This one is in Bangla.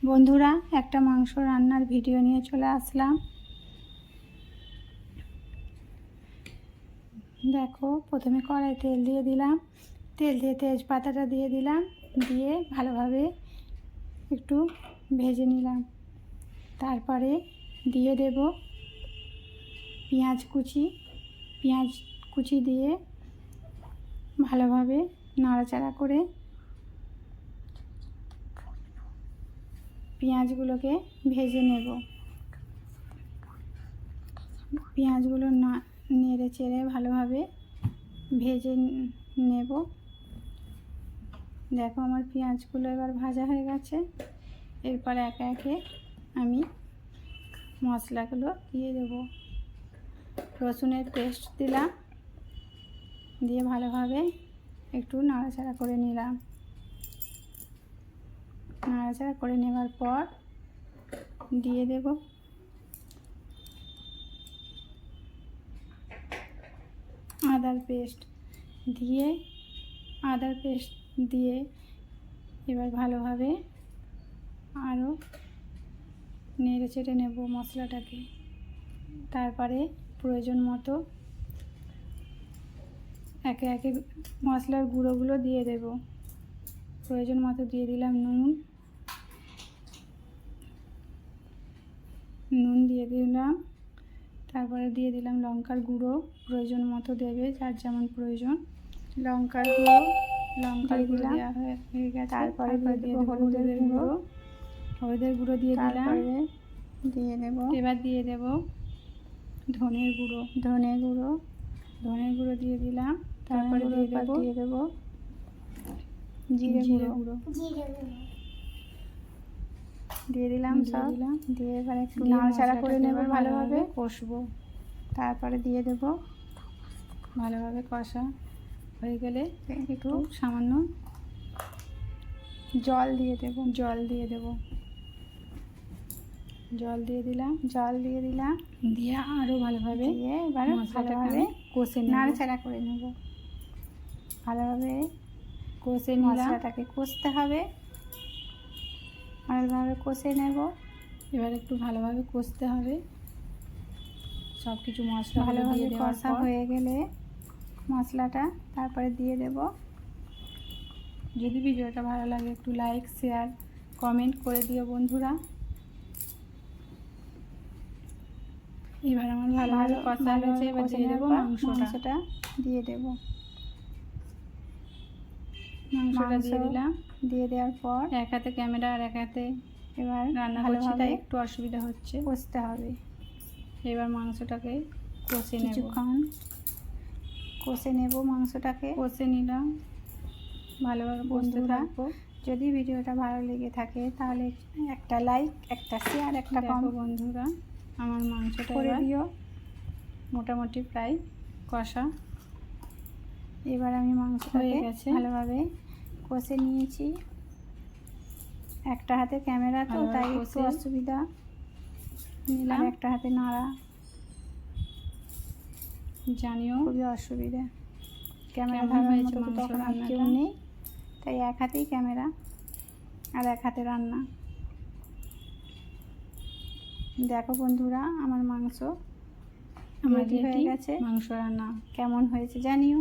বন্ধুরা, একটা মাংস রান্নার ভিডিও নিয়ে চলে আসলাম। দেখো, প্রথমে কড়াই তেল দিয়ে দিলাম। তেল দিয়ে তেজপাতাটা দিয়ে দিলাম, দিয়ে ভালোভাবে একটু ভেজে নিলাম। তারপরে দিয়ে দেব পেঁয়াজ কুচি দিয়ে ভালোভাবে নাড়াচাড়া করে পেঁয়াজগুলোকে ভেজে নেব। পেঁয়াজগুলো নেড়ে চেড়ে ভালোভাবে ভেজে নেব। দেখো, আমার পেঁয়াজগুলো এবার ভাজা হয়ে গেছে। এরপর একে একে আমি মশলাগুলো দিয়ে দেব। রসুনের পেস্ট দিলাম, দিয়ে ভালোভাবে একটু নাড়াচাড়া করে নিলাম। নাড়াচাড়া করে নেওয়ার পর দিয়ে দেব আদার পেস্ট দিয়ে এবার ভালোভাবে আরও নেড়ে চেড়ে নেব মশলাটাকে। তারপরে প্রয়োজন মতো একে একে মশলার গুঁড়োগুলো দিয়ে দেব। প্রয়োজন মতো দিয়ে দিলাম নুন দিয়ে দিলাম। তারপরে দিয়ে দিলাম লঙ্কার গুঁড়ো, প্রয়োজন মতো দেবে, যার যেমন প্রয়োজন। লঙ্কার গুঁড়ো দেওয়া হয়ে গেছে। তারপরে দিয়ে দেবো হলুদের গুঁড়ো দিয়ে দিলাম। এবার দিয়ে দেব ধনের গুঁড়ো দিয়ে দিলাম। তারপরে দিয়ে দেব জিরে গুঁড়ো দিয়ে দিলাম। দিয়ে এবার একটু নাড়াচাড়া করে নেব, ভালোভাবে কষবো। তারপরে দিয়ে দেব, ভালোভাবে কষা হয়ে গেলে একটু সামান্য জল দিয়ে দিলাম। দিয়ে আরও ভালোভাবে এবার ভালোভাবে কষে নাড়াচাড়া করে নেব। ভালোভাবে কষে মশলাটাকে কষতে হবে, ভালোভাবে কষে নেব। এবার একটু ভালোভাবে কষতে হবে সব কিছু মশলা ভালোভাবে কষা হয়ে গেলে মশলাটা তারপরে দিয়ে দেব। যদি ভিডিওটা ভালো লাগে একটু লাইক, শেয়ার, কমেন্ট করে দিও বন্ধুরা। এবার আমার ভালোভাবে কষা হয়েছে। এবার দিয়ে দেবো মাংসটা দিয়ে দেব। মাংসটা দিয়ে দিলাম। দিয়ে দেওয়ার পর এক হাতে ক্যামেরা আর এক হাতে এবার রান্না করছি, তাই একটু অসুবিধা হচ্ছে, কষতে হবে। এবার মাংসটাকে কিছুক্ষণ কষে নেব। মাংসটাকে কষে নিলাম, ভালোভাবে কষতে থাকবো। যদি ভিডিওটা ভালো লেগে থাকে তাহলে একটা লাইক, একটা শেয়ার, একটা কমেন্ট বন্ধুরা। আমার মাংসটা করে দিও। মোটামুটি প্রায় কষা। এবার আমি মাংসটাকে ভালোভাবে কষে নিয়েছি। একটা হাতে ক্যামেরা তো, তাই একটু অসুবিধা নিলাম। একটা হাতে নাড়া, জানিও খুবই অসুবিধা। ক্যামেরা ধরার মতো তখন আর কেউ নেই, তাই এক হাতেই ক্যামেরা আর এক হাতে রান্না। দেখো বন্ধুরা, আমার মাংস রেডি হয়ে গেছে। মাংস রান্না কেমন হয়েছে জানিও।